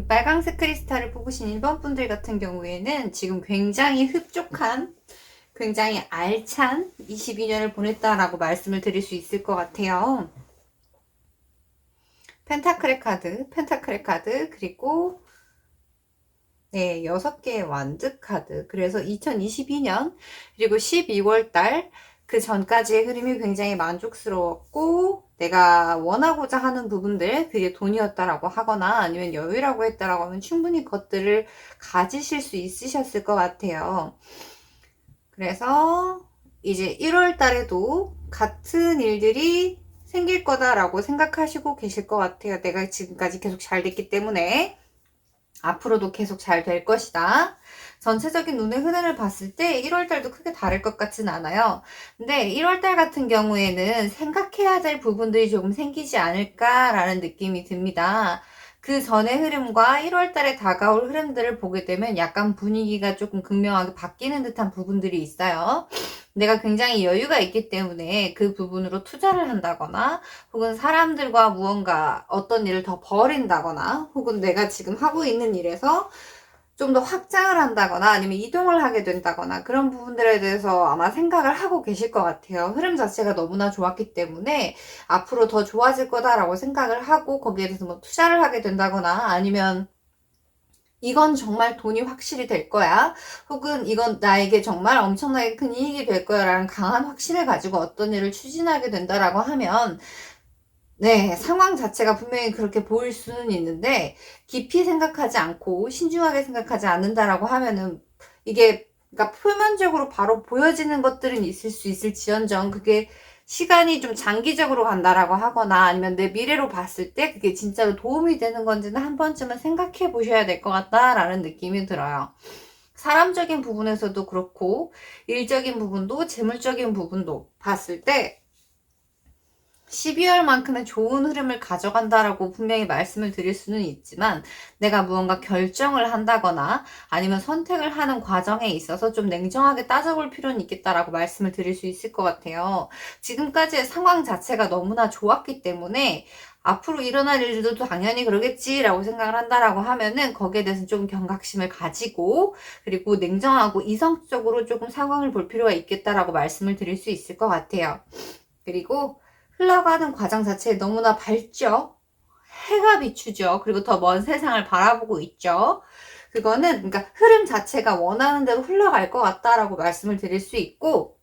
빨강색 크리스탈을 뽑으신 1번 분들 같은 경우에는 지금 굉장히 흡족한, 굉장히 알찬 22년을 보냈다라고 말씀을 드릴 수 있을 것 같아요. 펜타클의 카드, 그리고 네, 6개의 완드 카드. 그래서 2022년, 그리고 12월 달, 그 전까지의 흐름이 굉장히 만족스러웠고, 내가 원하고자 하는 부분들, 그게 돈이었다라고 하거나 아니면 여유라고 했다라고 하면 충분히 그것들을 가지실 수 있으셨을 것 같아요. 그래서 이제 1월 달에도 같은 일들이 생길 거다라고 생각하시고 계실 것 같아요. 내가 지금까지 계속 잘 됐기 때문에. 앞으로도 계속 잘 될 것이다. 전체적인 눈의 흐름을 봤을 때 1월달도 크게 다를 것 같진 않아요. 근데 1월달 같은 경우에는 생각해야 될 부분들이 조금 생기지 않을까라는 느낌이 듭니다. 그 전의 흐름과 1월달에 다가올 흐름들을 보게 되면 약간 분위기가 조금 극명하게 바뀌는 듯한 부분들이 있어요. 내가 굉장히 여유가 있기 때문에 그 부분으로 투자를 한다거나 혹은 사람들과 무언가 어떤 일을 더 벌인다거나 혹은 내가 지금 하고 있는 일에서 좀 더 확장을 한다거나 아니면 이동을 하게 된다거나 그런 부분들에 대해서 아마 생각을 하고 계실 것 같아요. 흐름 자체가 너무나 좋았기 때문에 앞으로 더 좋아질 거다라고 생각을 하고 거기에 대해서 뭐 투자를 하게 된다거나 아니면 이건 정말 돈이 확실히 될 거야. 혹은 이건 나에게 정말 엄청나게 큰 이익이 될 거야. 라는 강한 확신을 가지고 어떤 일을 추진하게 된다라고 하면, 네, 상황 자체가 분명히 그렇게 보일 수는 있는데, 깊이 생각하지 않고 신중하게 생각하지 않는다라고 하면은, 이게, 그러니까 표면적으로 바로 보여지는 것들은 있을 수 있을지언정, 그게 시간이 좀 장기적으로 간다라고 하거나 아니면 내 미래로 봤을 때 그게 진짜로 도움이 되는 건지는 한 번쯤은 생각해 보셔야 될 것 같다라는 느낌이 들어요. 사람적인 부분에서도 그렇고 일적인 부분도 재물적인 부분도 봤을 때 12월만큼의 좋은 흐름을 가져간다라고 분명히 말씀을 드릴 수는 있지만 내가 무언가 결정을 한다거나 아니면 선택을 하는 과정에 있어서 좀 냉정하게 따져볼 필요는 있겠다라고 말씀을 드릴 수 있을 것 같아요. 지금까지의 상황 자체가 너무나 좋았기 때문에 앞으로 일어날 일들도 당연히 그러겠지라고 생각을 한다라고 하면은 거기에 대해서 좀 경각심을 가지고 그리고 냉정하고 이성적으로 조금 상황을 볼 필요가 있겠다라고 말씀을 드릴 수 있을 것 같아요. 그리고 흘러가는 과정 자체에 너무나 밝죠. 해가 비추죠. 그리고 더 먼 세상을 바라보고 있죠. 그거는 그러니까 흐름 자체가 원하는 대로 흘러갈 것 같다라고 말씀을 드릴 수 있고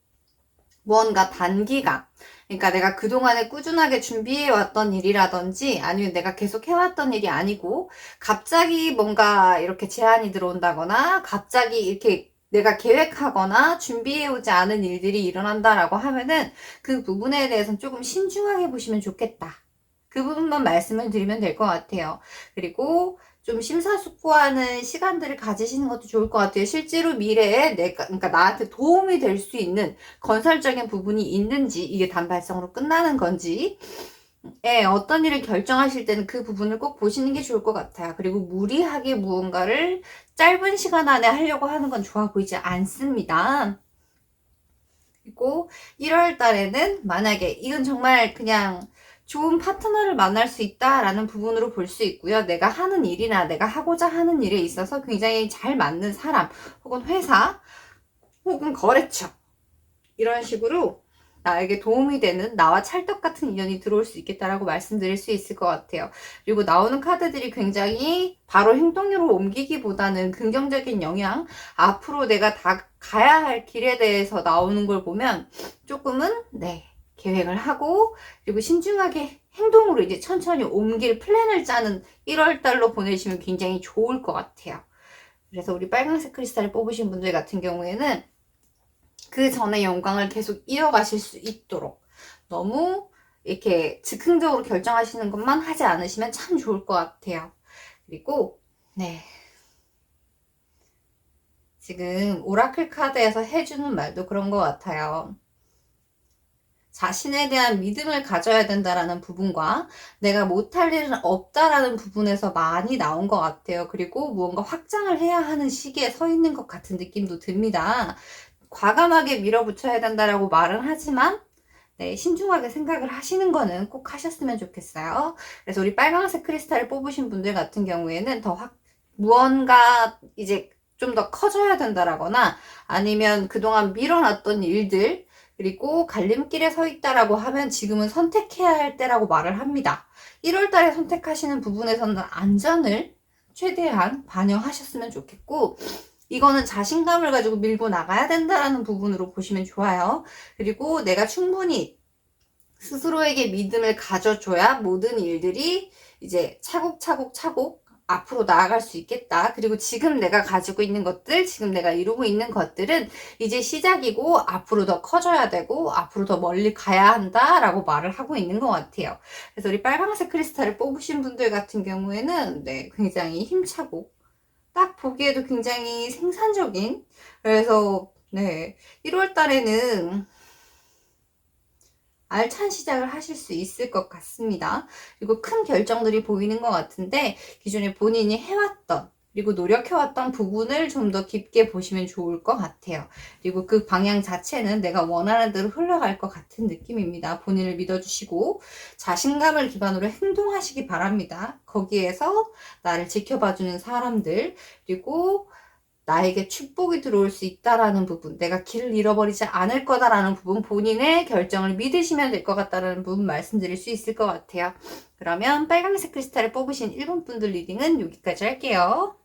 무언가 단기간 그러니까 내가 그동안에 꾸준하게 준비해왔던 일이라든지 아니면 내가 계속 해왔던 일이 아니고 갑자기 뭔가 이렇게 제안이 들어온다거나 갑자기 이렇게 내가 계획하거나 준비해오지 않은 일들이 일어난다라고 하면은 그 부분에 대해서는 조금 신중하게 보시면 좋겠다. 그 부분만 말씀을 드리면 될 것 같아요. 그리고 좀 심사숙고하는 시간들을 가지시는 것도 좋을 것 같아요. 실제로 미래에 내가, 그러니까 나한테 도움이 될 수 있는 건설적인 부분이 있는지, 이게 단발성으로 끝나는 건지, 예, 어떤 일을 결정하실 때는 그 부분을 꼭 보시는 게 좋을 것 같아요. 그리고 무리하게 무언가를 짧은 시간 안에 하려고 하는 건 좋아 보이지 않습니다. 그리고 1월 달에는 만약에 이건 정말 그냥 좋은 파트너를 만날 수 있다라는 부분으로 볼 수 있고요. 내가 하는 일이나 내가 하고자 하는 일에 있어서 굉장히 잘 맞는 사람 혹은 회사 혹은 거래처 이런 식으로 나에게 도움이 되는 나와 찰떡 같은 인연이 들어올 수 있겠다라고 말씀드릴 수 있을 것 같아요. 그리고 나오는 카드들이 굉장히 바로 행동으로 옮기기보다는 긍정적인 영향, 앞으로 내가 다 가야 할 길에 대해서 나오는 걸 보면 조금은 네, 계획을 하고 그리고 신중하게 행동으로 이제 천천히 옮길 플랜을 짜는 1월 달로 보내시면 굉장히 좋을 것 같아요. 그래서 우리 빨간색 크리스탈을 뽑으신 분들 같은 경우에는 그 전의 영광을 계속 이어가실 수 있도록 너무 이렇게 즉흥적으로 결정하시는 것만 하지 않으시면 참 좋을 것 같아요. 그리고 네, 지금 오라클 카드에서 해주는 말도 그런 것 같아요. 자신에 대한 믿음을 가져야 된다라는 부분과 내가 못할 일은 없다라는 부분에서 많이 나온 것 같아요. 그리고 무언가 확장을 해야 하는 시기에 서 있는 것 같은 느낌도 듭니다. 과감하게 밀어붙여야 된다라고 말은 하지만 네, 신중하게 생각을 하시는 거는 꼭 하셨으면 좋겠어요. 그래서 우리 빨강색 크리스탈을 뽑으신 분들 같은 경우에는 무언가 이제 좀 더 커져야 된다라거나 아니면 그동안 밀어놨던 일들 그리고 갈림길에 서 있다라고 하면 지금은 선택해야 할 때라고 말을 합니다. 1월 달에 선택하시는 부분에서는 안전을 최대한 반영하셨으면 좋겠고 이거는 자신감을 가지고 밀고 나가야 된다라는 부분으로 보시면 좋아요. 그리고 내가 충분히 스스로에게 믿음을 가져줘야 모든 일들이 이제 차곡차곡 앞으로 나아갈 수 있겠다. 그리고 지금 내가 가지고 있는 것들, 지금 내가 이루고 있는 것들은 이제 시작이고 앞으로 더 커져야 되고 앞으로 더 멀리 가야 한다라고 말을 하고 있는 것 같아요. 그래서 우리 빨간색 크리스탈을 뽑으신 분들 같은 경우에는 네, 굉장히 힘차고 딱 보기에도 굉장히 생산적인 그래서 네 1월 달에는 알찬 시작을 하실 수 있을 것 같습니다. 그리고 큰 결정들이 보이는 것 같은데 기존에 본인이 해왔던 그리고 노력해왔던 부분을 좀 더 깊게 보시면 좋을 것 같아요. 그리고 그 방향 자체는 내가 원하는 대로 흘러갈 것 같은 느낌입니다. 본인을 믿어주시고 자신감을 기반으로 행동하시기 바랍니다. 거기에서 나를 지켜봐주는 사람들 그리고 나에게 축복이 들어올 수 있다라는 부분, 내가 길을 잃어버리지 않을 거다라는 부분, 본인의 결정을 믿으시면 될 것 같다라는 부분 말씀드릴 수 있을 것 같아요. 그러면 빨간색 크리스탈을 뽑으신 1번 분들 리딩은 여기까지 할게요.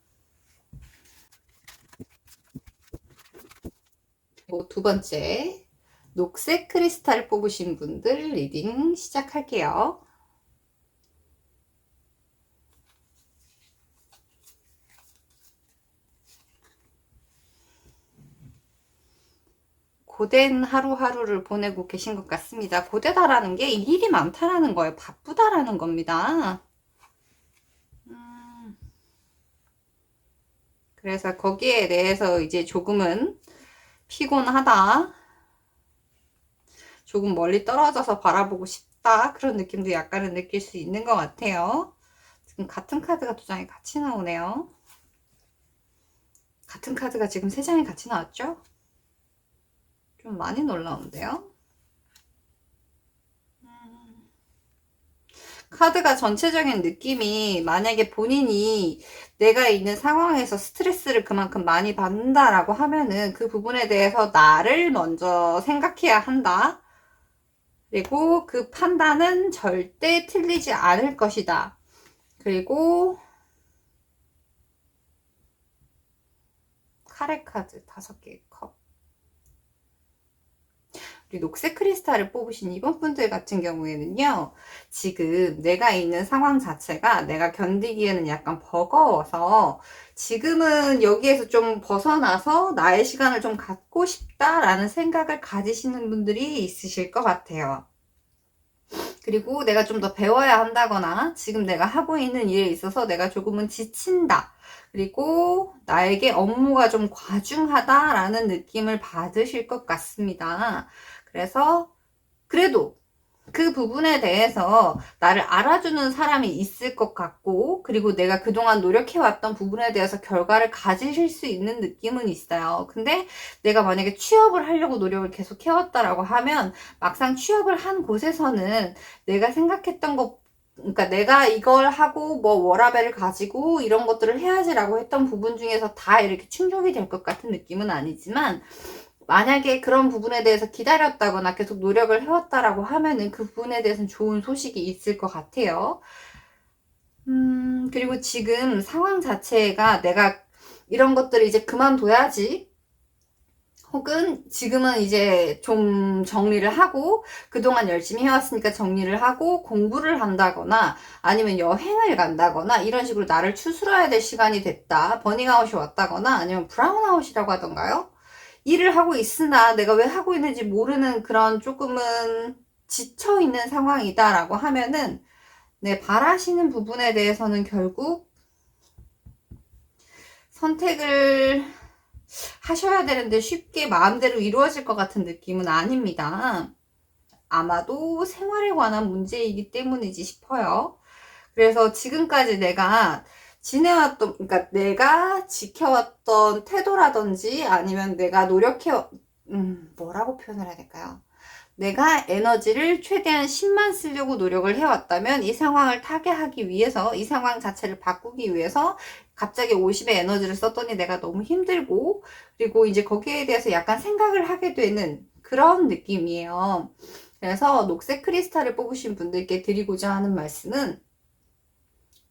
그리고 두 번째, 녹색 크리스탈을 뽑으신 분들 리딩 시작할게요. 고된 하루하루를 보내고 계신 것 같습니다. 고되다라는 게 일이 많다라는 거예요. 바쁘다라는 겁니다. 그래서 거기에 대해서 이제 조금은 피곤하다. 조금 멀리 떨어져서 바라보고 싶다. 그런 느낌도 약간은 느낄 수 있는 것 같아요. 지금 같은 카드가 두 장이 같이 나오네요. 같은 카드가 지금 세 장이 같이 나왔죠? 좀 많이 놀라운데요? 카드가 전체적인 느낌이 만약에 본인이 내가 있는 상황에서 스트레스를 그만큼 많이 받는다라고 하면은 그 부분에 대해서 나를 먼저 생각해야 한다. 그리고 그 판단은 절대 틀리지 않을 것이다. 그리고 카레 카드 5개의 컵. 우리 녹색 크리스탈을 뽑으신 이번 분들 같은 경우에는요. 지금 내가 있는 상황 자체가 내가 견디기에는 약간 버거워서 지금은 여기에서 좀 벗어나서 나의 시간을 좀 갖고 싶다라는 생각을 가지시는 분들이 있으실 것 같아요. 그리고 내가 좀 더 배워야 한다거나 지금 내가 하고 있는 일에 있어서 내가 조금은 지친다. 그리고 나에게 업무가 좀 과중하다라는 느낌을 받으실 것 같습니다. 그래서 그래도 그 부분에 대해서 나를 알아주는 사람이 있을 것 같고 그리고 내가 그동안 노력해왔던 부분에 대해서 결과를 가지실 수 있는 느낌은 있어요. 근데 내가 만약에 취업을 하려고 노력을 계속 해왔다라고 하면 막상 취업을 한 곳에서는 내가 생각했던 것 그러니까 내가 이걸 하고 뭐 워라밸을 가지고 이런 것들을 해야지라고 했던 부분 중에서 다 이렇게 충족이 될 것 같은 느낌은 아니지만 만약에 그런 부분에 대해서 기다렸다거나 계속 노력을 해왔다라고 하면은 그 부분에 대해서는 좋은 소식이 있을 것 같아요. 그리고 지금 상황 자체가 내가 이런 것들을 이제 그만둬야지. 혹은 지금은 이제 좀 정리를 하고 그동안 열심히 해왔으니까 정리를 하고 공부를 한다거나 아니면 여행을 간다거나 이런 식으로 나를 추스러야 될 시간이 됐다. 버닝아웃이 왔다거나 아니면 브라운아웃이라고 하던가요? 일을 하고 있으나 내가 왜 하고 있는지 모르는 그런 조금은 지쳐있는 상황이다라고 하면은 네, 바라시는 부분에 대해서는 결국 선택을 하셔야 되는데 쉽게 마음대로 이루어질 것 같은 느낌은 아닙니다. 아마도 생활에 관한 문제이기 때문이지 싶어요. 그래서 지금까지 내가 지내왔던, 그러니까 내가 지켜왔던 태도라든지 아니면 내가 뭐라고 표현을 해야 될까요? 내가 에너지를 최대한 10만 쓰려고 노력을 해왔다면 이 상황을 타개하기 위해서, 이 상황 자체를 바꾸기 위해서 갑자기 50의 에너지를 썼더니 내가 너무 힘들고, 그리고 이제 거기에 대해서 약간 생각을 하게 되는 그런 느낌이에요. 그래서 녹색 크리스탈을 뽑으신 분들께 드리고자 하는 말씀은,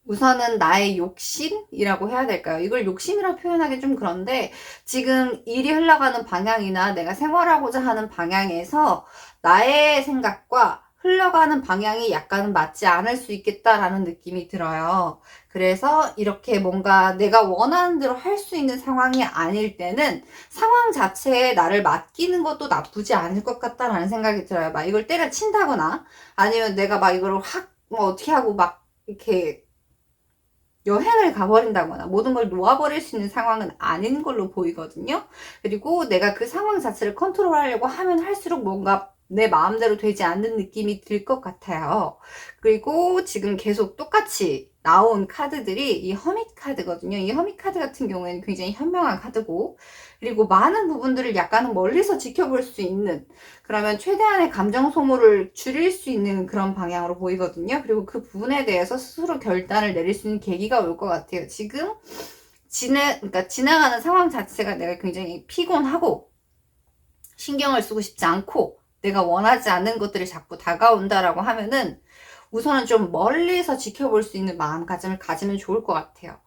우선은 나의 욕심이라고 해야 될까요? 이걸 욕심이라고 표현하기 좀 그런데, 지금 일이 흘러가는 방향이나 내가 생활하고자 하는 방향에서 나의 생각과 흘러가는 방향이 약간은 맞지 않을 수 있겠다라는 느낌이 들어요. 그래서 이렇게 뭔가 내가 원하는 대로 할 수 있는 상황이 아닐 때는 상황 자체에 나를 맡기는 것도 나쁘지 않을 것 같다라는 생각이 들어요. 막 이걸 때려친다거나, 아니면 내가 막 이걸 확 뭐 어떻게 하고 막 이렇게 여행을 가버린다거나 모든 걸 놓아버릴 수 있는 상황은 아닌 걸로 보이거든요. 그리고 내가 그 상황 자체를 컨트롤하려고 하면 할수록 뭔가 내 마음대로 되지 않는 느낌이 들 것 같아요. 그리고 지금 계속 똑같이 나온 카드들이 이 허밋 카드거든요. 이 허밋 카드 같은 경우에는 굉장히 현명한 카드고, 그리고 많은 부분들을 약간은 멀리서 지켜볼 수 있는, 그러면 최대한의 감정 소모를 줄일 수 있는 그런 방향으로 보이거든요. 그리고 그 부분에 대해서 스스로 결단을 내릴 수 있는 계기가 올 것 같아요. 지금 그러니까 지나가는 상황 자체가 내가 굉장히 피곤하고 신경을 쓰고 싶지 않고 내가 원하지 않는 것들이 자꾸 다가온다라고 하면은 우선은 좀 멀리서 지켜볼 수 있는 마음가짐을 가지면 좋을 것 같아요.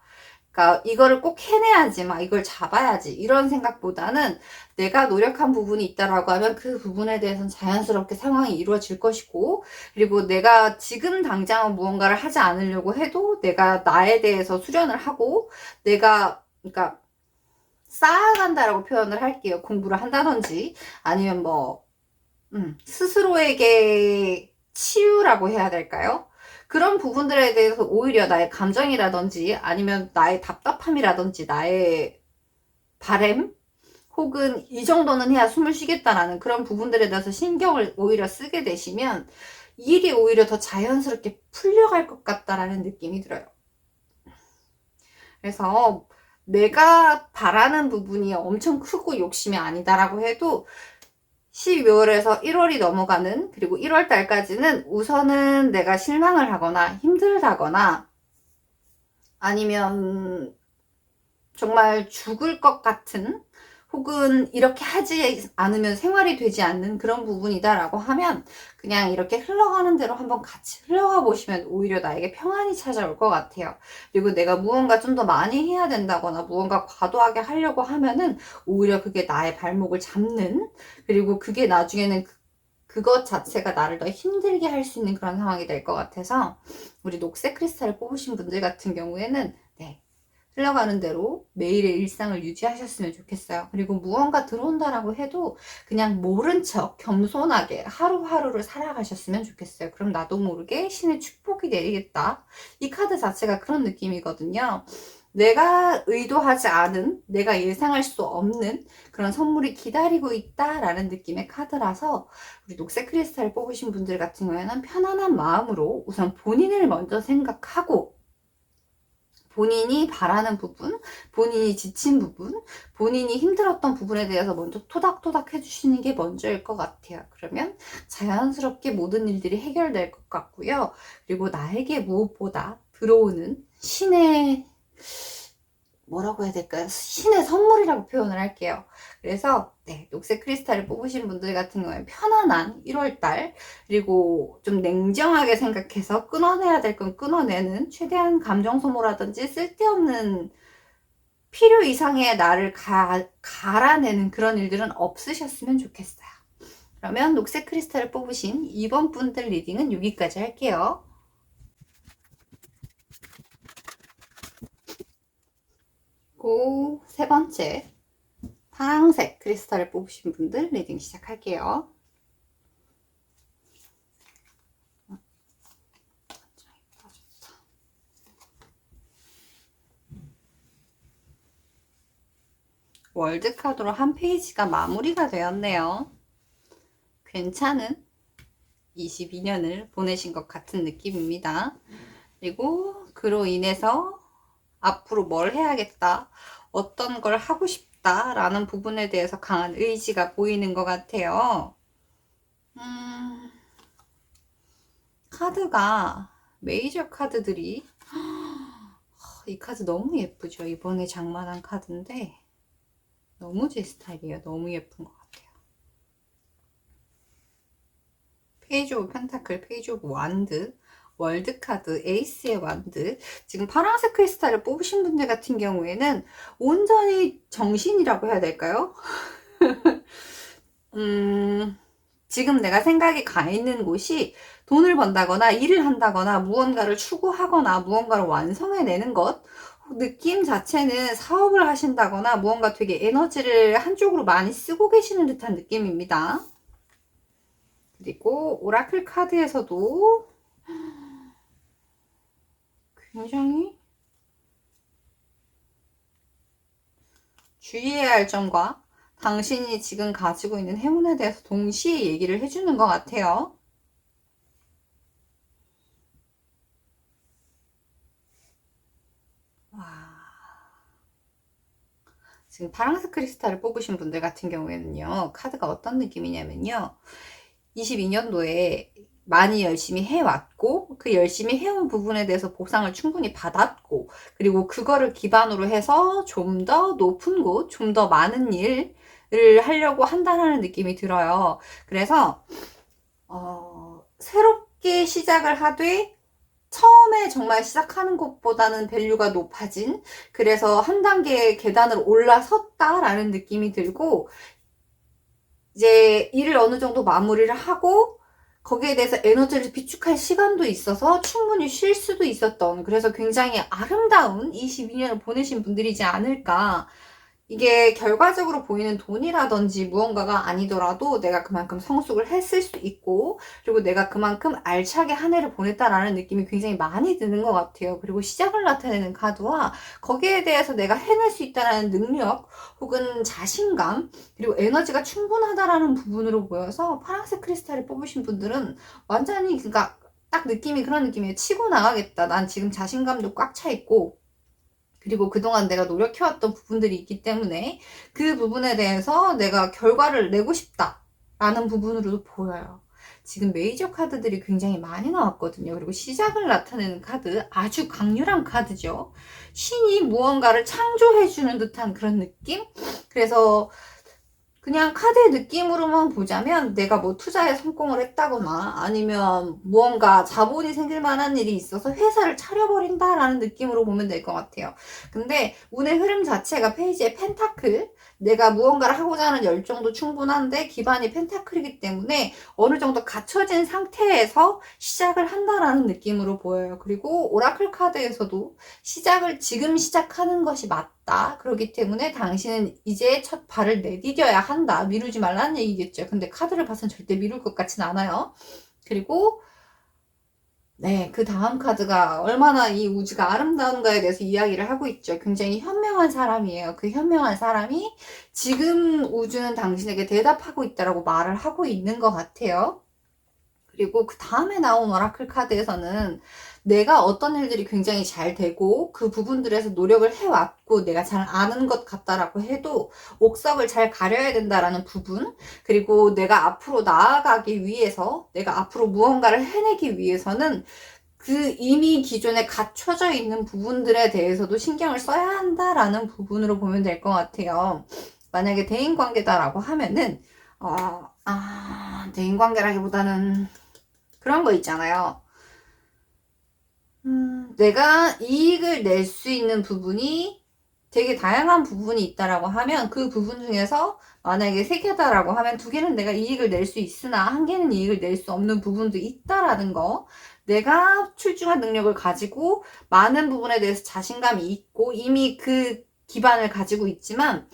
그러니까 이거를 꼭 해내야지, 막 이걸 잡아야지, 이런 생각보다는 내가 노력한 부분이 있다라고 하면 그 부분에 대해서는 자연스럽게 상황이 이루어질 것이고, 그리고 내가 지금 당장은 무언가를 하지 않으려고 해도 내가 나에 대해서 수련을 하고, 내가 그러니까 쌓아간다라고 표현을 할게요. 공부를 한다든지 아니면 뭐 스스로에게 치유라고 해야 될까요? 그런 부분들에 대해서 오히려 나의 감정이라든지 아니면 나의 답답함이라든지 나의 바램, 혹은 이 정도는 해야 숨을 쉬겠다라는 그런 부분들에 대해서 신경을 오히려 쓰게 되시면 일이 오히려 더 자연스럽게 풀려갈 것 같다라는 느낌이 들어요. 그래서 내가 바라는 부분이 엄청 크고 욕심이 아니다라고 해도 12월에서 1월이 넘어가는, 그리고 1월 달까지는 우선은 내가 실망을 하거나 힘들다거나 아니면 정말 죽을 것 같은, 혹은 이렇게 하지 않으면 생활이 되지 않는 그런 부분이다라고 하면 그냥 이렇게 흘러가는 대로 한번 같이 흘러가 보시면 오히려 나에게 평안이 찾아올 것 같아요. 그리고 내가 무언가 좀 더 많이 해야 된다거나 무언가 과도하게 하려고 하면은 오히려 그게 나의 발목을 잡는, 그리고 그게 나중에는 그것 자체가 나를 더 힘들게 할 수 있는 그런 상황이 될 것 같아서, 우리 녹색 크리스탈을 뽑으신 분들 같은 경우에는 네, 흘러가는 대로 매일의 일상을 유지하셨으면 좋겠어요. 그리고 무언가 들어온다라고 해도 그냥 모른 척 겸손하게 하루하루를 살아가셨으면 좋겠어요. 그럼 나도 모르게 신의 축복이 내리겠다. 이 카드 자체가 그런 느낌이거든요. 내가 의도하지 않은, 내가 예상할 수 없는 그런 선물이 기다리고 있다라는 느낌의 카드라서, 우리 녹색 크리스탈을 뽑으신 분들 같은 경우에는 편안한 마음으로 우선 본인을 먼저 생각하고, 본인이 바라는 부분, 본인이 지친 부분, 본인이 힘들었던 부분에 대해서 먼저 토닥토닥 해주시는 게 먼저일 것 같아요. 그러면 자연스럽게 모든 일들이 해결될 것 같고요. 그리고 나에게 무엇보다 들어오는 신의, 뭐라고 해야 될까요? 신의 선물이라고 표현을 할게요. 그래서 네, 녹색 크리스탈을 뽑으신 분들 같은 경우에 편안한 1월달, 그리고 좀 냉정하게 생각해서 끊어내야 될 건 끊어내는, 최대한 감정 소모라든지 쓸데없는 필요 이상의 나를 갈아내는 그런 일들은 없으셨으면 좋겠어요. 그러면 녹색 크리스탈을 뽑으신 이번 분들 리딩은 여기까지 할게요. 그리고 세 번째, 파랑색 크리스탈을 뽑으신 분들 리딩 시작할게요. 월드카드로 한 페이지가 마무리가 되었네요. 괜찮은 22년을 보내신 것 같은 느낌입니다. 그리고 그로 인해서 앞으로 뭘 해야겠다, 어떤 걸 하고 싶다 라는 부분에 대해서 강한 의지가 보이는 것 같아요. 카드가 메이저 카드들이 이 카드 너무 예쁘죠. 이번에 장만한 카드인데 너무 제 스타일이에요. 너무 예쁜 것 같아요. 페이지 오브 펜타클, 페이지 오브 완드, 월드 카드, 에이스의 완드. 지금 파란색 크리스탈을 뽑으신 분들 같은 경우에는 온전히 정신이라고 해야 될까요? 지금 내가 생각이 가 있는 곳이 돈을 번다거나 일을 한다거나 무언가를 추구하거나 무언가를 완성해내는 것, 느낌 자체는 사업을 하신다거나 무언가 되게 에너지를 한쪽으로 많이 쓰고 계시는 듯한 느낌입니다. 그리고 오라클 카드에서도 굉장히 주의해야 할 점과 당신이 지금 가지고 있는 행운에 대해서 동시에 얘기를 해주는 것 같아요. 지금 파란색 크리스탈을 뽑으신 분들 같은 경우에는요, 카드가 어떤 느낌이냐면요, 22년도에 많이 열심히 해왔고, 그 열심히 해온 부분에 대해서 보상을 충분히 받았고, 그리고 그거를 기반으로 해서 좀 더 높은 곳, 좀 더 많은 일을 하려고 한다는 느낌이 들어요. 그래서 새롭게 시작을 하되 처음에 정말 시작하는 것보다는 밸류가 높아진, 그래서 한 단계 계단을 올라섰다라는 느낌이 들고, 이제 일을 어느 정도 마무리를 하고 거기에 대해서 에너지를 비축할 시간도 있어서 충분히 쉴 수도 있었던, 그래서 굉장히 아름다운 22년을 보내신 분들이지 않을까. 이게 결과적으로 보이는 돈이라든지 무언가가 아니더라도 내가 그만큼 성숙을 했을 수 있고, 그리고 내가 그만큼 알차게 한 해를 보냈다라는 느낌이 굉장히 많이 드는 것 같아요. 그리고 시작을 나타내는 카드와 거기에 대해서 내가 해낼 수 있다는 능력 혹은 자신감, 그리고 에너지가 충분하다라는 부분으로 보여서 파란색 크리스탈을 뽑으신 분들은 완전히, 그러니까 딱 느낌이 그런 느낌이에요. 치고 나가겠다. 난 지금 자신감도 꽉 차 있고, 그리고 그동안 내가 노력해왔던 부분들이 있기 때문에 그 부분에 대해서 내가 결과를 내고 싶다 라는 부분으로도 보여요. 지금 메이저 카드들이 굉장히 많이 나왔거든요. 그리고 시작을 나타내는 카드, 아주 강렬한 카드죠. 신이 무언가를 창조해주는 듯한 그런 느낌? 그래서 그냥 카드의 느낌으로만 보자면 내가 뭐 투자에 성공을 했다거나 아니면 무언가 자본이 생길 만한 일이 있어서 회사를 차려버린다라는 느낌으로 보면 될 것 같아요. 근데 운의 흐름 자체가 페이지의 펜타클, 내가 무언가를 하고자 하는 열정도 충분한데 기반이 펜타클이기 때문에 어느 정도 갖춰진 상태에서 시작을 한다라는 느낌으로 보여요. 그리고 오라클 카드에서도 시작을 지금 시작하는 것이 맞다. 그렇기 때문에 당신은 이제 첫 발을 내디뎌야 한다. 미루지 말라는 얘기겠죠. 근데 카드를 봐서는 절대 미룰 것 같진 않아요. 그리고 네, 그 다음 카드가 얼마나 이 우주가 아름다운가에 대해서 이야기를 하고 있죠. 굉장히 현명한 사람이에요. 그 현명한 사람이 지금 우주는 당신에게 대답하고 있다라고 말을 하고 있는 것 같아요. 그리고 그 다음에 나온 오라클 카드에서는 내가 어떤 일들이 굉장히 잘 되고 그 부분들에서 노력을 해왔고 내가 잘 아는 것 같다라고 해도 옥석을 잘 가려야 된다라는 부분, 그리고 내가 앞으로 나아가기 위해서, 내가 앞으로 무언가를 해내기 위해서는 그 이미 기존에 갖춰져 있는 부분들에 대해서도 신경을 써야 한다라는 부분으로 보면 될 것 같아요. 만약에 대인관계다라고 하면은 대인관계라기보다는 그런 거 있잖아요. 내가 이익을 낼 수 있는 부분이 되게 다양한 부분이 있다라고 하면 그 부분 중에서 만약에 3개다라고 하면 2개는 내가 이익을 낼 수 있으나 1개는 이익을 낼 수 없는 부분도 있다라는 거, 내가 출중한 능력을 가지고 많은 부분에 대해서 자신감이 있고 이미 그 기반을 가지고 있지만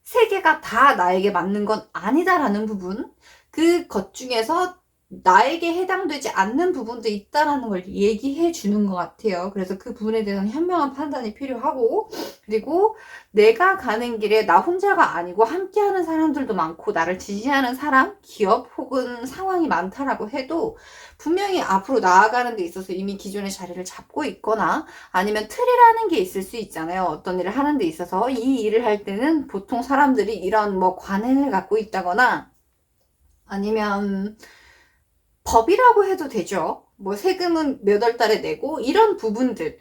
3개가 다 나에게 맞는 건 아니다라는 부분, 그 것 중에서 나에게 해당되지 않는 부분도 있다라는 걸 얘기해 주는 것 같아요. 그래서 그 부분에 대해서는 현명한 판단이 필요하고, 그리고 내가 가는 길에 나 혼자가 아니고 함께하는 사람들도 많고 나를 지지하는 사람, 기업 혹은 상황이 많다라고 해도 분명히 앞으로 나아가는 데 있어서 이미 기존의 자리를 잡고 있거나 아니면 틀이라는 게 있을 수 있잖아요. 어떤 일을 하는 데 있어서 이 일을 할 때는 보통 사람들이 이런 뭐 관행을 갖고 있다거나 아니면 법이라고 해도 되죠. 뭐 세금은 몇 월 달에 내고 이런 부분들,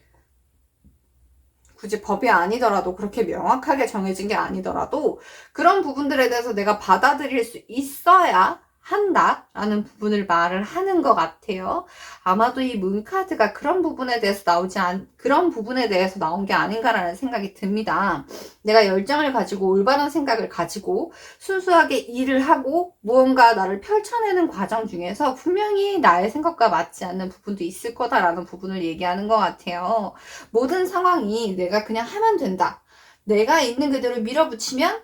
굳이 법이 아니더라도 그렇게 명확하게 정해진 게 아니더라도 그런 부분들에 대해서 내가 받아들일 수 있어야 한다라는 부분을 말을 하는 것 같아요. 아마도 이 문카드가 그런 부분에 대해서 그런 부분에 대해서 나온 게 아닌가라는 생각이 듭니다. 내가 열정을 가지고 올바른 생각을 가지고 순수하게 일을 하고 무언가 나를 펼쳐내는 과정 중에서 분명히 나의 생각과 맞지 않는 부분도 있을 거다라는 부분을 얘기하는 것 같아요. 모든 상황이 내가 그냥 하면 된다. 내가 있는 그대로 밀어붙이면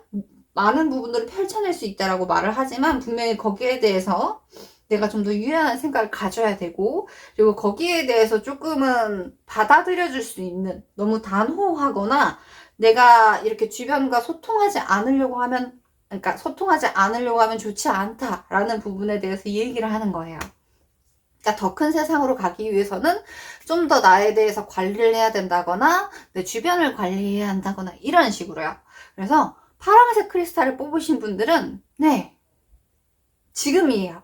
많은 부분들을 펼쳐낼 수 있다라고 말을 하지만 분명히 거기에 대해서 내가 좀 더 유연한 생각을 가져야 되고 그리고 거기에 대해서 조금은 받아들여 줄 수 있는 너무 단호하거나 내가 이렇게 주변과 소통하지 않으려고 하면 그러니까 소통하지 않으려고 하면 좋지 않다라는 부분에 대해서 얘기를 하는 거예요. 그러니까 더 큰 세상으로 가기 위해서는 좀 더 나에 대해서 관리를 해야 된다거나 내 주변을 관리해야 한다거나 이런 식으로요. 그래서 파란색 크리스탈을 뽑으신 분들은 네 지금이에요.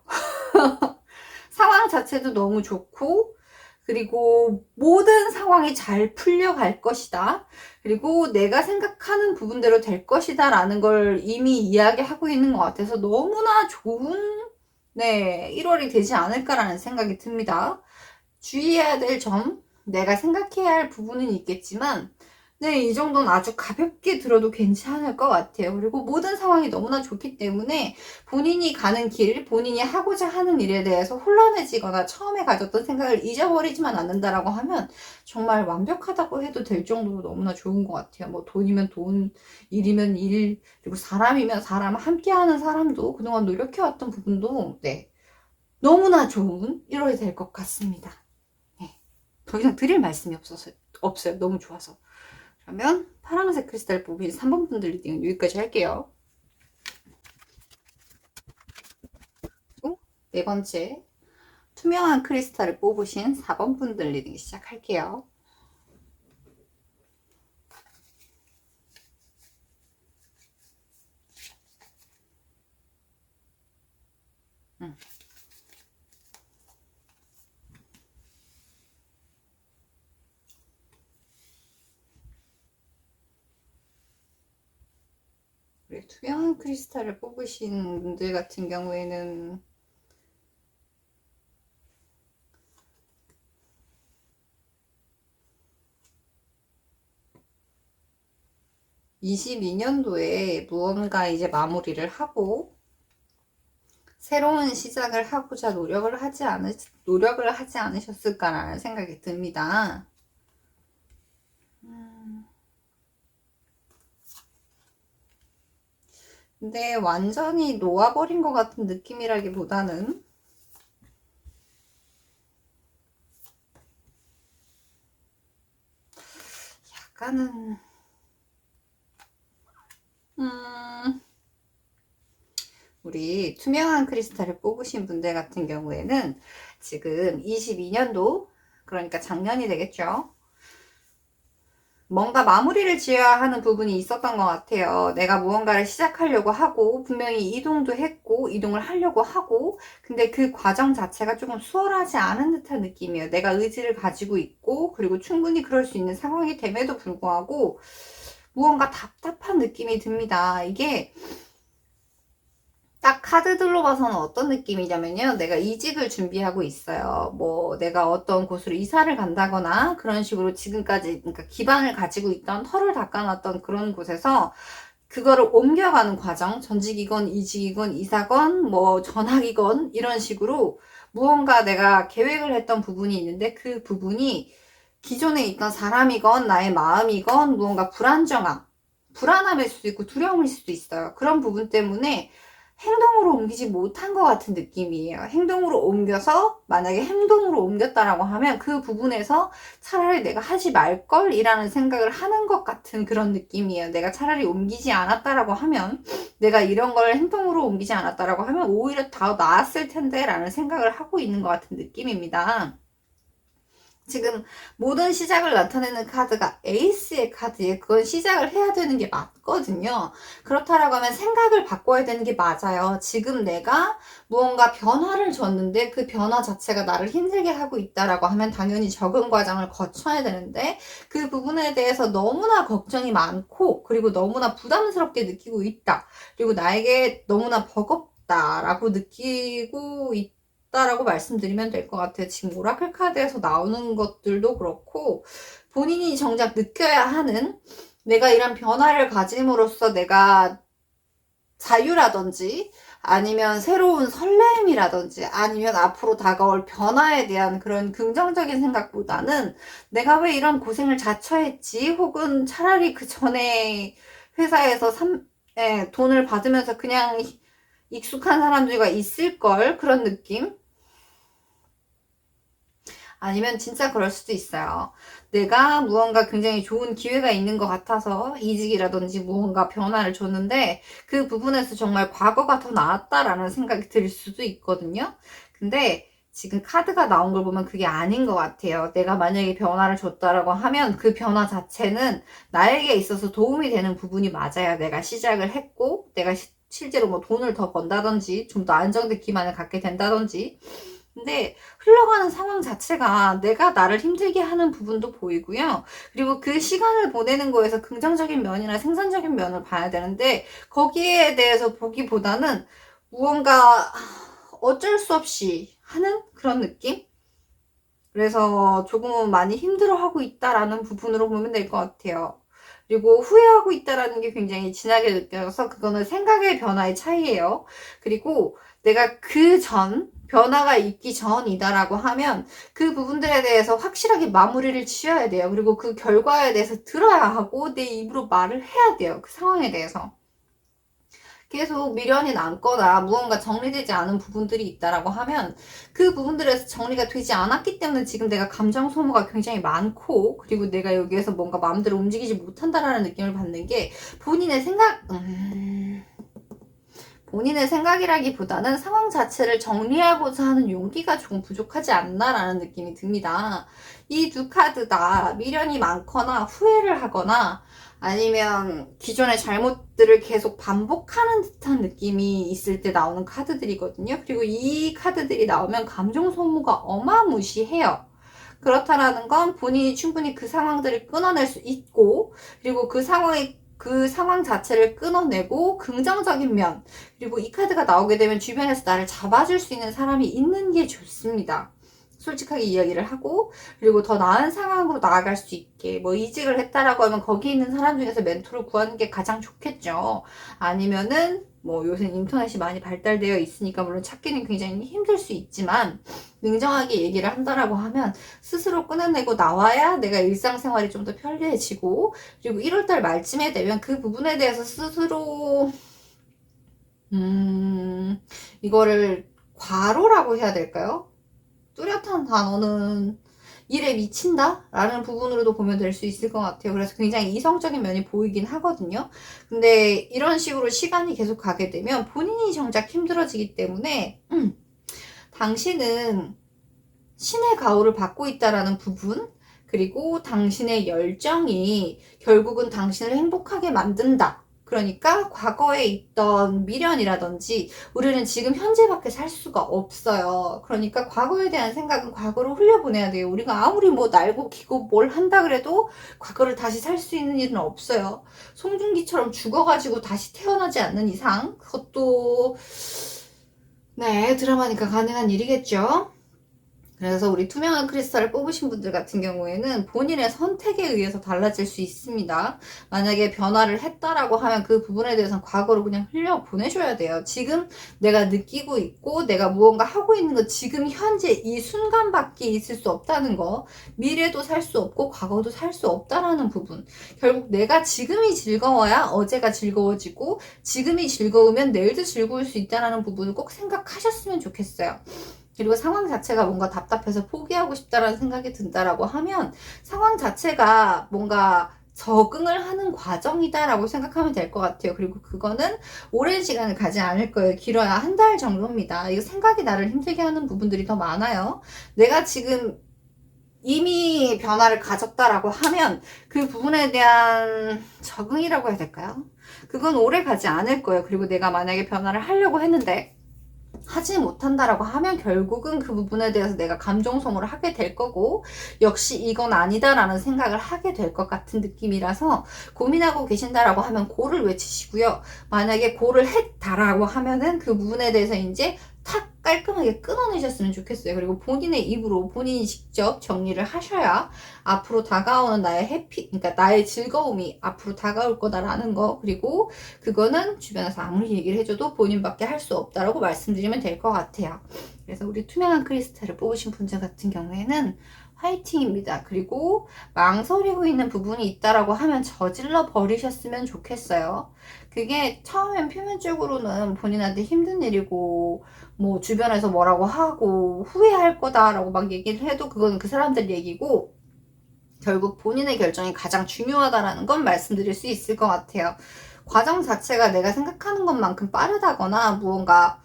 상황 자체도 너무 좋고 그리고 모든 상황이 잘 풀려갈 것이다. 그리고 내가 생각하는 부분대로 될 것이다 라는 걸 이미 이야기하고 있는 것 같아서 너무나 좋은 1월이 되지 않을까라는 생각이 듭니다. 주의해야 될 점, 내가 생각해야 할 부분은 있겠지만 이 정도는 아주 가볍게 들어도 괜찮을 것 같아요. 그리고 모든 상황이 너무나 좋기 때문에 본인이 가는 길, 본인이 하고자 하는 일에 대해서 혼란해지거나 처음에 가졌던 생각을 잊어버리지만 않는다라고 하면 정말 완벽하다고 해도 될 정도로 너무나 좋은 것 같아요. 뭐 돈이면 돈, 일이면 일, 그리고 사람이면 사람, 함께하는 사람도 그동안 노력해왔던 부분도 너무나 좋은 1월이 될 것 같습니다. 더 이상 드릴 말씀이 없어요. 너무 좋아서. 그러면 파란색 크리스탈 뽑으신 3번 분들 리딩은 여기까지 할게요. 그리고 네 번째 투명한 크리스탈을 뽑으신 4번 분들 리딩 시작할게요. 투명한 크리스탈을 뽑으신 분들 같은 경우에는 22년도에 무언가 이제 마무리를 하고 새로운 시작을 하고자 노력을 하지 않으셨을까라는 생각이 듭니다. 근데 완전히 놓아버린 것 같은 느낌이라기보다는 약간은 우리 투명한 크리스탈을 뽑으신 분들 같은 경우에는 지금 22년도 그러니까 작년이 되겠죠. 뭔가 마무리를 지어야 하는 부분이 있었던 것 같아요. 내가 무언가를 시작하려고 하고 분명히 이동도 했고 이동을 하려고 하고 근데 그 과정 자체가 조금 수월하지 않은 듯한 느낌이에요. 내가 의지를 가지고 있고 그리고 충분히 그럴 수 있는 상황이 됨에도 불구하고 무언가 답답한 느낌이 듭니다. 이게 딱 카드들로 봐서는 어떤 느낌이냐면요. 내가 이직을 준비하고 있어요. 뭐 내가 어떤 곳으로 이사를 간다거나 그런 식으로 지금까지 그러니까 기반을 가지고 있던 터를 닦아놨던 그런 곳에서 그거를 옮겨가는 과정, 전직이건 이직이건 이사건 뭐 전학이건 이런 식으로 무언가 내가 계획을 했던 부분이 있는데 그 부분이 기존에 있던 사람이건 나의 마음이건 무언가 불안함일 수도 있고 두려움일 수도 있어요. 그런 부분 때문에 행동으로 옮기지 못한 것 같은 느낌이에요. 행동으로 옮겨서 만약에 행동으로 옮겼다라고 하면 그 부분에서 차라리 내가 하지 말걸 이라는 생각을 하는 것 같은 그런 느낌이에요. 내가 차라리 옮기지 않았다라고 하면 내가 이런 걸 행동으로 옮기지 않았다라고 하면 오히려 더 나았을 텐데 라는 생각을 하고 있는 것 같은 느낌입니다. 지금 모든 시작을 나타내는 카드가 에이스의 카드에 그건 시작을 해야 되는 게 맞거든요. 그렇다라고 하면 생각을 바꿔야 되는 게 맞아요. 지금 내가 무언가 변화를 줬는데 그 변화 자체가 나를 힘들게 하고 있다라고 하면 당연히 적응 과정을 거쳐야 되는데 그 부분에 대해서 너무나 걱정이 많고 그리고 너무나 부담스럽게 느끼고 있다. 그리고 나에게 너무나 버겁다라고 느끼고 있다라고 말씀드리면 될 것 같아요. 지금 오라클 카드에서 나오는 것들도 그렇고 본인이 정작 느껴야 하는 내가 이런 변화를 가짐으로써 내가 자유라든지 아니면 새로운 설렘이라든지 아니면 앞으로 다가올 변화에 대한 그런 긍정적인 생각보다는 내가 왜 이런 고생을 자처했지 혹은 차라리 그 전에 회사에서 돈을 받으면서 그냥 익숙한 사람들과 있을걸 그런 느낌? 아니면 진짜 그럴 수도 있어요. 내가 무언가 굉장히 좋은 기회가 있는 것 같아서 이직이라든지 무언가 변화를 줬는데 그 부분에서 정말 과거가 더 나았다라는 생각이 들 수도 있거든요. 근데 지금 카드가 나온 걸 보면 그게 아닌 것 같아요. 내가 만약에 변화를 줬다라고 하면 그 변화 자체는 나에게 있어서 도움이 되는 부분이 맞아요. 내가 시작을 했고 내가 실제로 뭐 돈을 더 번다든지 좀 더 안정된 기반을 갖게 된다든지 근데 흘러가는 상황 자체가 내가 나를 힘들게 하는 부분도 보이고요. 그리고 그 시간을 보내는 거에서 긍정적인 면이나 생산적인 면을 봐야 되는데 거기에 대해서 보기보다는 무언가 어쩔 수 없이 하는 그런 느낌? 그래서 조금은 많이 힘들어하고 있다라는 부분으로 보면 될 것 같아요. 그리고 후회하고 있다라는 게 굉장히 진하게 느껴져서 그거는 생각의 변화의 차이예요. 그리고 내가 변화가 있기 전이다라고 하면 그 부분들에 대해서 확실하게 마무리를 지어야 돼요. 그리고 그 결과에 대해서 들어야 하고 내 입으로 말을 해야 돼요. 그 상황에 대해서. 계속 미련이 남거나 무언가 정리되지 않은 부분들이 있다라고 하면 그 부분들에서 정리가 되지 않았기 때문에 지금 내가 감정 소모가 굉장히 많고 그리고 내가 여기에서 뭔가 마음대로 움직이지 못한다라는 느낌을 받는 게 본인의 생각이라기보다는 상황 자체를 정리하고자 하는 용기가 조금 부족하지 않나라는 느낌이 듭니다. 이 두 카드 다 미련이 많거나 후회를 하거나 아니면 기존의 잘못들을 계속 반복하는 듯한 느낌이 있을 때 나오는 카드들이거든요. 그리고 이 카드들이 나오면 감정 소모가 어마무시해요. 그렇다라는 건 본인이 충분히 그 상황들을 끊어낼 수 있고 그리고 그 상황 자체를 끊어내고 긍정적인 면 그리고 이 카드가 나오게 되면 주변에서 나를 잡아줄 수 있는 사람이 있는 게 좋습니다. 솔직하게 이야기를 하고 그리고 더 나은 상황으로 나아갈 수 있게 뭐 이직을 했다라고 하면 거기 있는 사람 중에서 멘토를 구하는 게 가장 좋겠죠. 아니면은 뭐 요새 인터넷이 많이 발달되어 있으니까 물론 찾기는 굉장히 힘들 수 있지만 냉정하게 얘기를 한다라고 하면 스스로 끊어내고 나와야 내가 일상생활이 좀 더 편리해지고 그리고 1월달 말쯤에 되면 그 부분에 대해서 스스로 이거를 과로라고 해야 될까요? 뚜렷한 단어는 일에 미친다? 라는 부분으로도 보면 될 수 있을 것 같아요. 그래서 굉장히 이성적인 면이 보이긴 하거든요. 근데 이런 식으로 시간이 계속 가게 되면 본인이 정작 힘들어지기 때문에 당신은 신의 가호를 받고 있다라는 부분 그리고 당신의 열정이 결국은 당신을 행복하게 만든다. 그러니까 과거에 있던 미련이라든지 우리는 지금 현재밖에 살 수가 없어요. 그러니까 과거에 대한 생각은 과거로 흘려보내야 돼요. 우리가 아무리 뭐 날고 기고 뭘 한다 그래도 과거를 다시 살 수 있는 일은 없어요. 송중기처럼 죽어가지고 다시 태어나지 않는 이상 그것도 네 드라마니까 가능한 일이겠죠. 그래서 우리 투명한 크리스탈을 뽑으신 분들 같은 경우에는 본인의 선택에 의해서 달라질 수 있습니다. 만약에 변화를 했다라고 하면 그 부분에 대해서는 과거로 그냥 흘려 보내줘야 돼요. 지금 내가 느끼고 있고 내가 무언가 하고 있는 거 지금 현재 이 순간밖에 있을 수 없다는 거 미래도 살 수 없고 과거도 살 수 없다라는 부분 결국 내가 지금이 즐거워야 어제가 즐거워지고 지금이 즐거우면 내일도 즐거울 수 있다는 부분을 꼭 생각하셨으면 좋겠어요. 그리고 상황 자체가 뭔가 답답해서 포기하고 싶다라는 생각이 든다라고 하면 상황 자체가 뭔가 적응을 하는 과정이다라고 생각하면 될 것 같아요. 그리고 그거는 오랜 시간을 가지 않을 거예요. 길어야 한 달 정도입니다. 이거 생각이 나를 힘들게 하는 부분들이 더 많아요. 내가 지금 이미 변화를 가졌다라고 하면 그 부분에 대한 적응이라고 해야 될까요? 그건 오래 가지 않을 거예요. 그리고 내가 만약에 변화를 하려고 했는데 하지 못한다라고 하면 결국은 그 부분에 대해서 내가 감정 소모를 하게 될 거고, 역시 이건 아니다라는 생각을 하게 될 것 같은 느낌이라서, 고민하고 계신다라고 하면 고를 외치시고요. 만약에 고를 했다라고 하면은 그 부분에 대해서 이제 탁 깔끔하게 끊어내셨으면 좋겠어요. 그리고 본인의 입으로 본인이 직접 정리를 하셔야 앞으로 다가오는 나의 그러니까 나의 즐거움이 앞으로 다가올 거다라는 거, 그리고 그거는 주변에서 아무리 얘기를 해줘도 본인밖에 할 수 없다라고 말씀드리면 될 것 같아요. 그래서 우리 투명한 크리스탈을 뽑으신 분들 같은 경우에는 화이팅입니다. 그리고 망설이고 있는 부분이 있다라고 하면 저질러 버리셨으면 좋겠어요. 그게 처음엔 표면적으로는 본인한테 힘든 일이고 뭐 주변에서 뭐라고 하고 후회할 거다라고 막 얘기를 해도 그거는 그 사람들 얘기고, 결국 본인의 결정이 가장 중요하다라는 건 말씀드릴 수 있을 것 같아요. 과정 자체가 내가 생각하는 것만큼 빠르다거나 무언가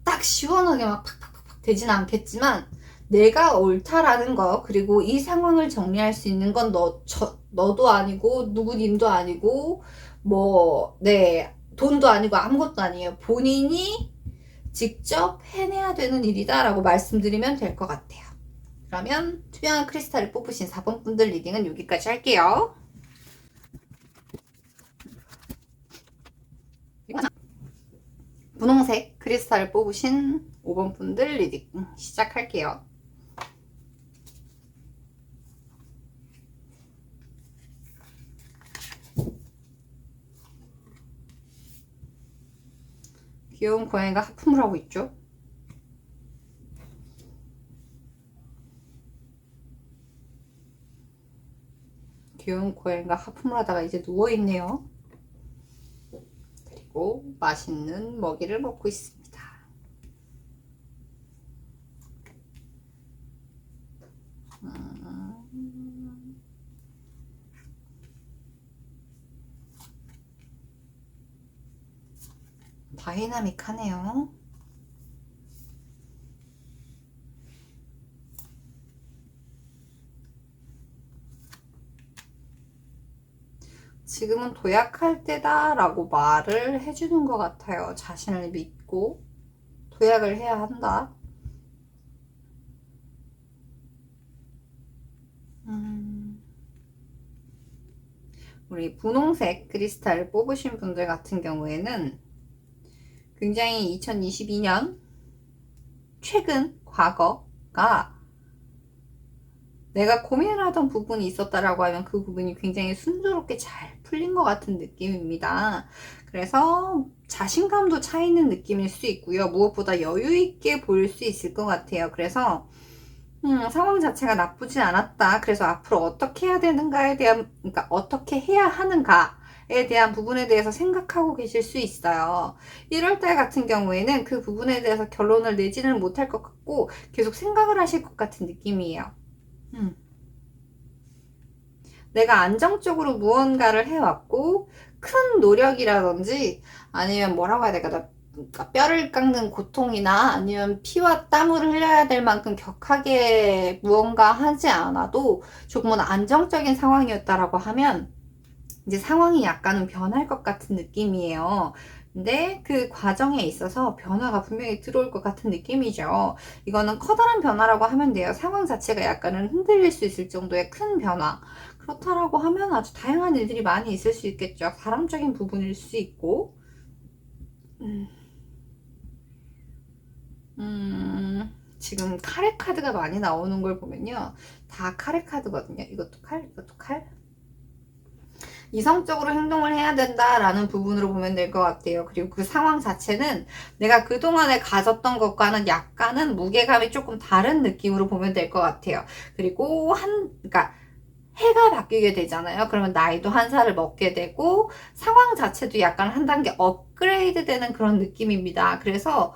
딱 시원하게 막 팍팍팍 되지는 않겠지만, 내가 옳다라는 거, 그리고 이 상황을 정리할 수 있는 건 너도 아니고 누구님도 아니고 돈도 아니고 아무것도 아니에요. 본인이 직접 해내야 되는 일이다라고 말씀드리면 될 것 같아요. 그러면 투명한 크리스탈을 뽑으신 4번 분들 리딩은 여기까지 할게요. 분홍색 크리스탈을 뽑으신 5번 분들 리딩 시작할게요. 귀여운 고양이가 하품을 하고 있죠. 귀여운 고양이가 하품을 하다가 이제 누워있네요. 그리고 맛있는 먹이를 먹고 있습니다. 다이나믹하네요. 지금은 도약할 때다 라고 말을 해주는 것 같아요. 자신을 믿고 도약을 해야 한다. 우리 분홍색 크리스탈 뽑으신 분들 같은 경우에는 굉장히 2022년 최근 과거가 내가 고민을 하던 부분이 있었다라고 하면 그 부분이 굉장히 순조롭게 잘 풀린 것 같은 느낌입니다. 그래서 자신감도 차 있는 느낌일 수 있고요. 무엇보다 여유 있게 보일 수 있을 것 같아요. 그래서 상황 자체가 나쁘지 않았다. 그래서 앞으로 어떻게 해야 되는가에 대한, 그러니까 어떻게 해야 하는가에 대한 부분에 대해서 생각하고 계실 수 있어요. 1월달 같은 경우에는 그 부분에 대해서 결론을 내지는 못할 것 같고 계속 생각을 하실 것 같은 느낌이에요. 내가 안정적으로 무언가를 해왔고 큰 노력이라든지 아니면 뭐라고 해야 될까, 그러니까 뼈를 깎는 고통이나 아니면 피와 땀을 흘려야 될 만큼 격하게 무언가 하지 않아도 조금은 안정적인 상황이었다라고 하면 이제 상황이 약간은 변할 것 같은 느낌이에요. 근데 그 과정에 있어서 변화가 분명히 들어올 것 같은 느낌이죠. 이거는 커다란 변화라고 하면 돼요. 상황 자체가 약간은 흔들릴 수 있을 정도의 큰 변화. 그렇다라고 하면 아주 다양한 일들이 많이 있을 수 있겠죠. 사람적인 부분일 수 있고. 지금 카레 카드가 많이 나오는 걸 보면요. 다 카레 카드거든요. 이것도 칼, 이것도 칼. 이성적으로 행동을 해야 된다라는 부분으로 보면 될 것 같아요. 그리고 그 상황 자체는 내가 그동안에 가졌던 것과는 약간은 무게감이 조금 다른 느낌으로 보면 될 것 같아요. 그리고 그러니까 해가 바뀌게 되잖아요. 그러면 나이도 한 살을 먹게 되고 상황 자체도 약간 한 단계 업그레이드 되는 그런 느낌입니다. 그래서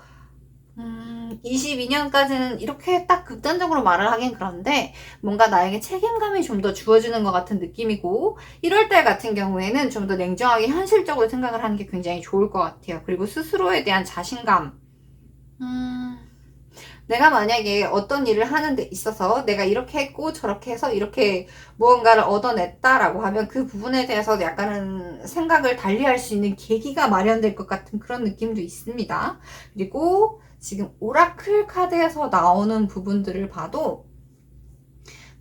22년까지는 이렇게 딱 극단적으로 말을 하긴 그런데 뭔가 나에게 책임감이 좀 더 주어지는 것 같은 느낌이고, 1월달 같은 경우에는 좀 더 냉정하게 현실적으로 생각을 하는 게 굉장히 좋을 것 같아요. 그리고 스스로에 대한 자신감, 내가 만약에 어떤 일을 하는 데 있어서 내가 이렇게 했고 저렇게 해서 이렇게 무언가를 얻어냈다라고 하면 그 부분에 대해서 약간은 생각을 달리할 수 있는 계기가 마련될 것 같은 그런 느낌도 있습니다. 그리고 지금 오라클 카드에서 나오는 부분들을 봐도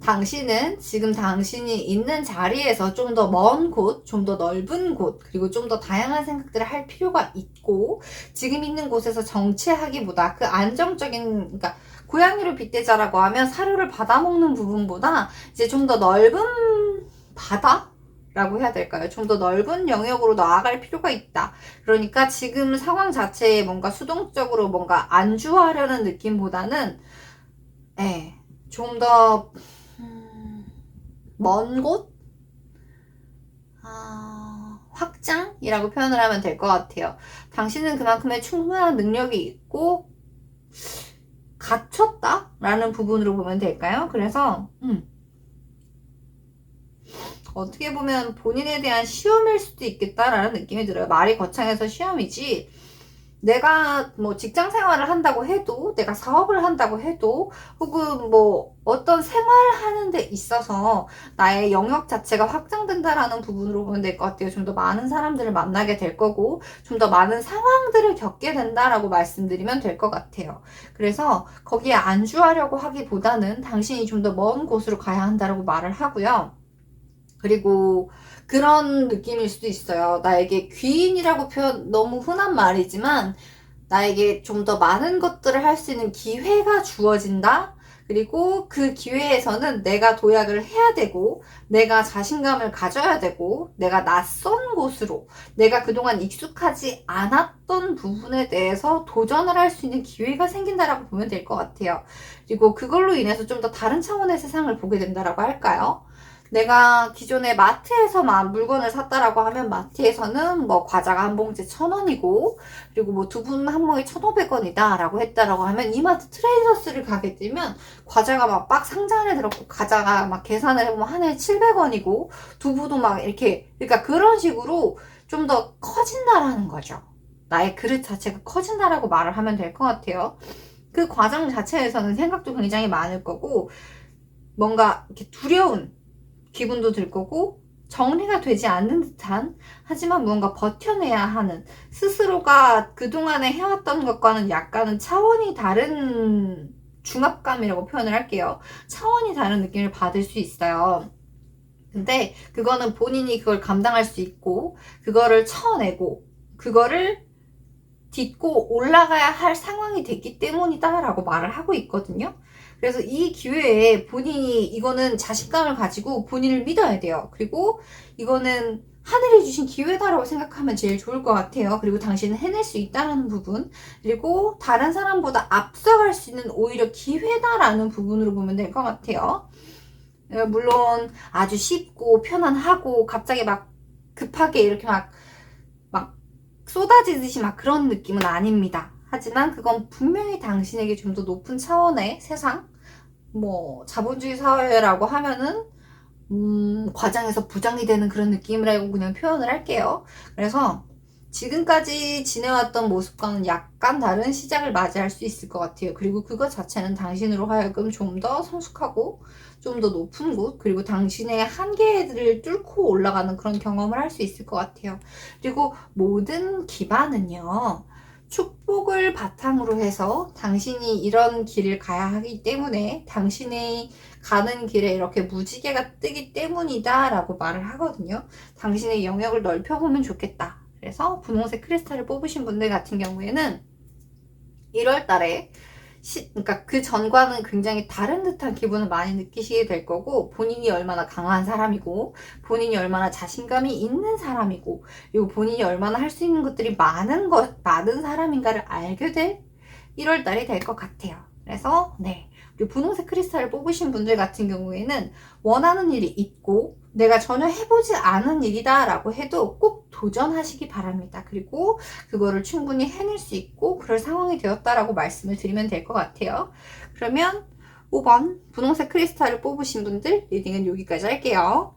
당신은 지금 당신이 있는 자리에서 좀 더 먼 곳, 좀 더 넓은 곳, 그리고 좀 더 다양한 생각들을 할 필요가 있고, 지금 있는 곳에서 정체하기보다 그 안정적인, 그러니까 고양이를 빗대자라고 하면 사료를 받아먹는 부분보다 이제 좀 더 넓은 바다? 라고 해야 될까요? 좀 더 넓은 영역으로 나아갈 필요가 있다. 그러니까 지금 상황 자체에 뭔가 수동적으로 뭔가 안주하려는 느낌보다는, 좀더 먼 곳? 확장이라고 표현을 하면 될 것 같아요. 당신은 그만큼의 충분한 능력이 있고 갖췄다? 라는 부분으로 보면 될까요? 그래서 어떻게 보면 본인에 대한 시험일 수도 있겠다라는 느낌이 들어요. 말이 거창해서 시험이지, 내가 뭐 직장 생활을 한다고 해도, 내가 사업을 한다고 해도, 혹은 뭐 어떤 생활을 하는 데 있어서 나의 영역 자체가 확장된다라는 부분으로 보면 될 것 같아요. 좀 더 많은 사람들을 만나게 될 거고, 좀 더 많은 상황들을 겪게 된다라고 말씀드리면 될 것 같아요. 그래서 거기에 안주하려고 하기보다는 당신이 좀 더 먼 곳으로 가야 한다라고 말을 하고요. 그리고 그런 느낌일 수도 있어요. 나에게 귀인이라고 표현, 너무 흔한 말이지만 나에게 좀 더 많은 것들을 할 수 있는 기회가 주어진다. 그리고 그 기회에서는 내가 도약을 해야 되고, 내가 자신감을 가져야 되고, 내가 낯선 곳으로, 내가 그동안 익숙하지 않았던 부분에 대해서 도전을 할 수 있는 기회가 생긴다라고 보면 될 것 같아요. 그리고 그걸로 인해서 좀 더 다른 차원의 세상을 보게 된다라고 할까요? 내가 기존에 마트에서만 물건을 샀다라고 하면 마트에서는 뭐 과자가 한 봉지에 1,000원이고, 그리고 뭐 두부는 한 봉에 1,500원이다 라고 했다라고 하면 이마트 트레이더스를 가게 되면 과자가 막 상자 안에 들었고, 과자가 막 계산을 해보면 하나에 700원이고 두부도 막 이렇게, 그러니까 그런 식으로 좀 더 커진다라는 거죠. 나의 그릇 자체가 커진다라고 말을 하면 될 것 같아요. 그 과정 자체에서는 생각도 굉장히 많을 거고, 뭔가 이렇게 두려운 기분도 들 거고, 정리가 되지 않는 듯한, 하지만 무언가 버텨내야 하는, 스스로가 그동안에 해왔던 것과는 약간은 차원이 다른 중압감이라고 표현을 할게요. 차원이 다른 느낌을 받을 수 있어요. 근데 그거는 본인이 그걸 감당할 수 있고, 그거를 쳐내고, 그거를 딛고 올라가야 할 상황이 됐기 때문이다 라고 말을 하고 있거든요. 그래서 이 기회에 본인이, 이거는 자신감을 가지고 본인을 믿어야 돼요. 그리고 이거는 하늘이 주신 기회다라고 생각하면 제일 좋을 것 같아요. 그리고 당신은 해낼 수 있다라는 부분, 그리고 다른 사람보다 앞서갈 수 있는 오히려 기회다라는 부분으로 보면 될 것 같아요. 물론 아주 쉽고 편안하고 갑자기 막 급하게 이렇게 막 쏟아지듯이 막 그런 느낌은 아닙니다. 하지만 그건 분명히 당신에게 좀 더 높은 차원의 세상, 뭐 자본주의 사회라고 하면은 과장해서 부장이 되는 그런 느낌이라고 그냥 표현을 할게요. 그래서 지금까지 지내왔던 모습과는 약간 다른 시작을 맞이할 수 있을 것 같아요. 그리고 그것 자체는 당신으로 하여금 좀 더 성숙하고 좀 더 높은 곳, 그리고 당신의 한계들을 뚫고 올라가는 그런 경험을 할 수 있을 것 같아요. 그리고 모든 기반은요, 축복을 바탕으로 해서 당신이 이런 길을 가야 하기 때문에, 당신의 가는 길에 이렇게 무지개가 뜨기 때문이다 라고 말을 하거든요. 당신의 영역을 넓혀보면 좋겠다. 그래서 분홍색 크리스탈을 뽑으신 분들 같은 경우에는 1월 달에 그러니까 그 전과는 굉장히 다른 듯한 기분을 많이 느끼시게 될 거고, 본인이 얼마나 강한 사람이고, 본인이 얼마나 자신감이 있는 사람이고, 그리고 본인이 얼마나 할 수 있는 것들이 많은 사람인가를 알게 될 1월 달이 될 것 같아요. 그래서 그리고 분홍색 크리스탈을 뽑으신 분들 같은 경우에는 원하는 일이 있고, 내가 전혀 해보지 않은 일이다 라고 해도 꼭 도전하시기 바랍니다. 그리고 그거를 충분히 해낼 수 있고 그럴 상황이 되었다라고 말씀을 드리면 될 것 같아요. 그러면 5번 분홍색 크리스탈을 뽑으신 분들 리딩은 여기까지 할게요.